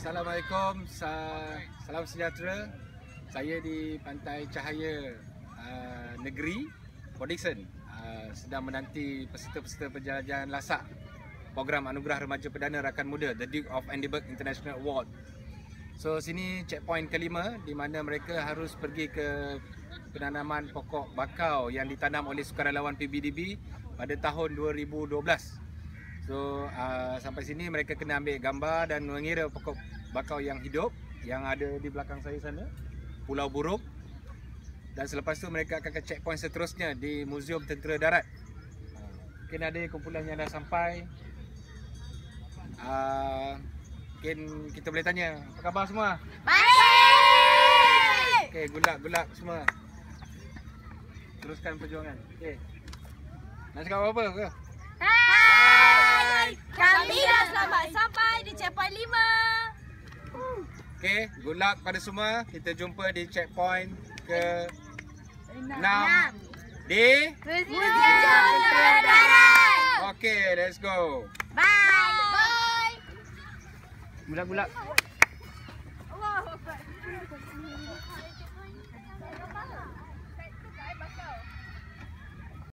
Assalamualaikum, salam sejahtera. Saya di Pantai Cahaya Negeri Port Dickson sedang menanti peserta-peserta penjelajahan lasak program Anugerah Remaja Perdana Rakan Muda The Duke of Edinburgh International Award. So sini checkpoint kelima di mana mereka harus pergi ke penanaman pokok bakau yang ditanam oleh sukarelawan PBDB pada tahun 2012. So sampai sini mereka kena ambil gambar dan mengira pokok bakau yang hidup yang ada di belakang saya sana, Pulau Burung. Dan selepas tu mereka akan ke checkpoint seterusnya di Muzium Tentera Darat. Mungkin ada kumpulan yang dah sampai. Mungkin kita boleh tanya, apa khabar semua? Baik. Okay, good luck semua. Teruskan perjuangan. Okay. Nak cakap apa ke? Hai. Kami dah selamat sampai di checkpoint 5. Okay, good luck pada semua. Kita jumpa di checkpoint ke 6 di Muzium Tentera Darat. Okay, let's go. Bye. Bye. Bulat-bulat.